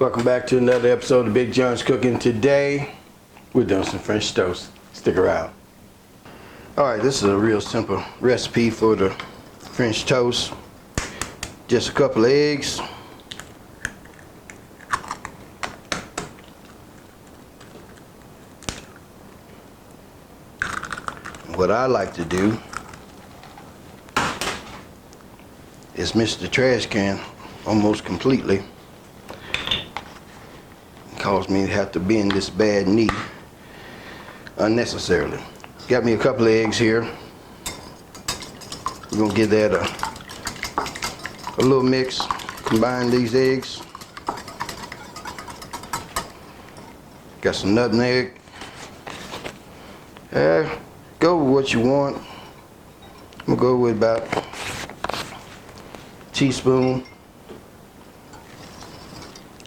Welcome back to another episode of Big John's Cooking. Today, we're doing some French toast. Stick around. Alright, this is a real simple recipe for the French toast. Just a couple of eggs. What I like to do is miss the trash can almost completely. Caused me to have to bend this bad knee unnecessarily. Got me a couple of eggs here. We're gonna give that a little mix. Combine these eggs. Got some nutmeg. Go with what you want. I'm gonna go with about a teaspoon.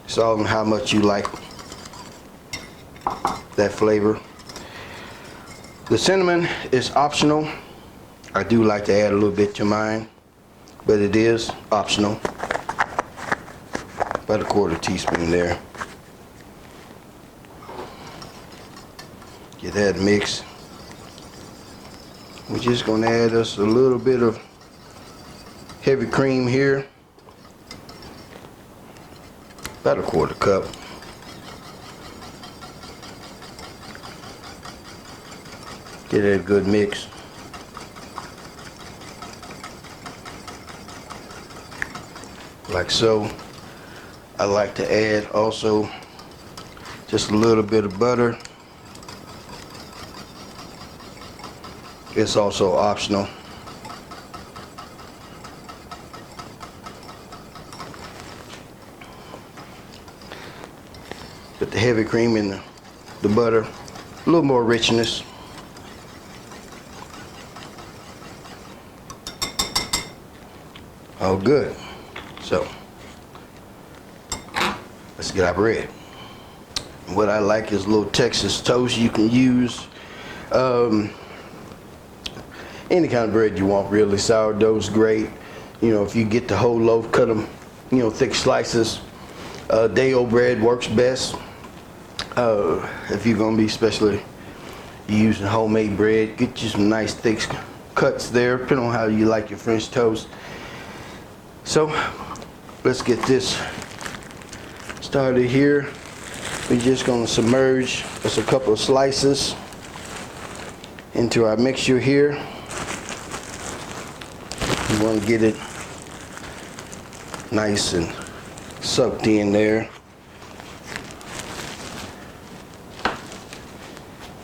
It's all on how much you like that flavor. The cinnamon is optional. I do like to add a little bit to mine, but it is optional. About a quarter teaspoon there. Get that mixed. We're just going to add us a little bit of heavy cream here. About a quarter cup. Get it a good mix. Like so. I like to add also just a little bit of butter. It's also optional. Put the heavy cream in the butter, a little more richness. All good. So, let's get our bread. What I like is a little Texas toast. You can use any kind of bread you want, really. Sourdough's great. You know, if you get the whole loaf, cut them, thick slices. Day-old bread works best. If you're gonna be especially using homemade bread, get you some nice thick cuts there, depending on how you like your French toast. So, let's get this started here. We're just gonna submerge just a couple of slices into our mixture here. You want to get it nice and sucked in there.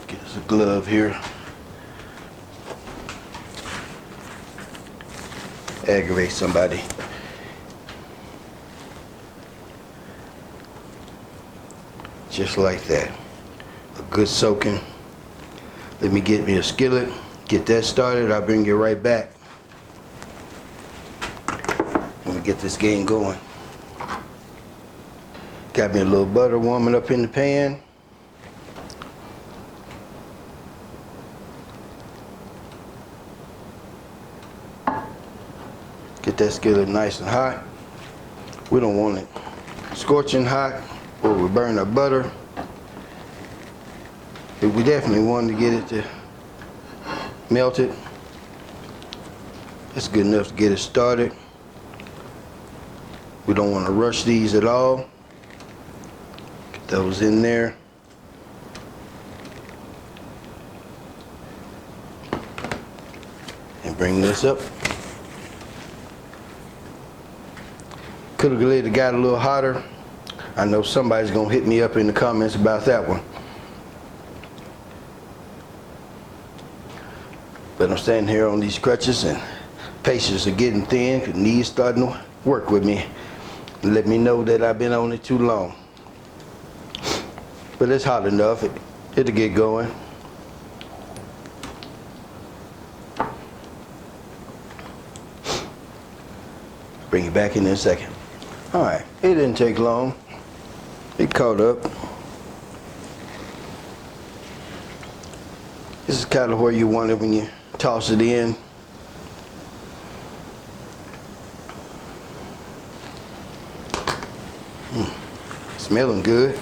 Get us a glove here. Aggravate somebody. Just like that. A good soaking. Let me get me a skillet. Get that started. I'll bring you right back. Get this game going. Got me a little butter warming up in the pan. Get that skillet nice and hot. We don't want it scorching hot or we burn our butter. But we definitely want to get it to melt it. That's good enough to get it started. We don't want to rush these at all. Get those in there. And bring this up. Could have let it got a little hotter. I know somebody's going to hit me up in the comments about that one. But I'm standing here on these crutches and patience are getting thin. The knees starting to work with me. Let me know that I've been on it too long. But it's hot enough. It'll get going. Bring it back in a second. All right, it didn't take long. It caught up. This is kind of where you want it when you toss it in. Smelling good.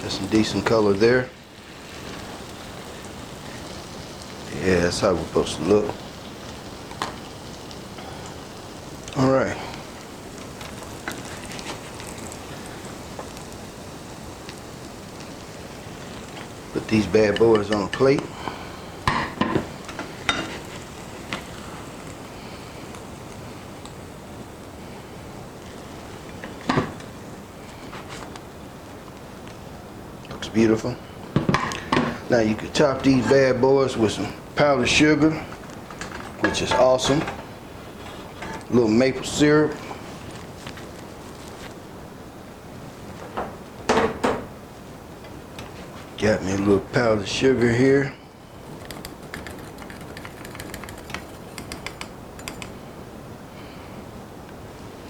Got some decent color there. Yeah, that's how we're supposed to look. All right. Put these bad boys on a plate. Looks beautiful. Now you can top these bad boys with some powdered sugar, which is awesome. A little maple syrup. Got me a little powdered sugar here.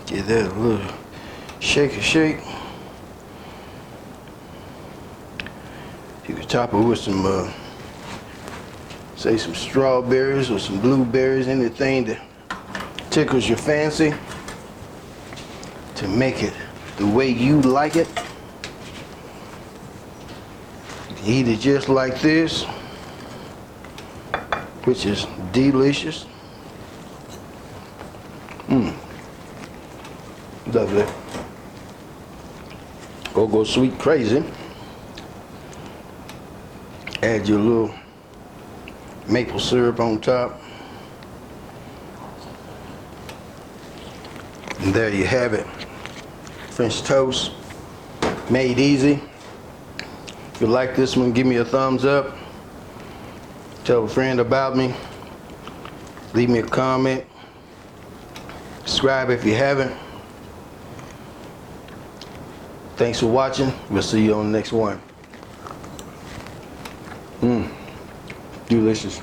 Give that a little shake. You can top it with some, say some strawberries or some blueberries, anything that tickles your fancy to make it the way you like it. You can eat it just like this, which is delicious. Lovely. Go sweet crazy. Add your little maple syrup on top. And there you have it. French toast, made easy. If you like this one, give me a thumbs up. Tell a friend about me. Leave me a comment. Subscribe if you haven't. Thanks for watching. We'll see you on the next one. Delicious.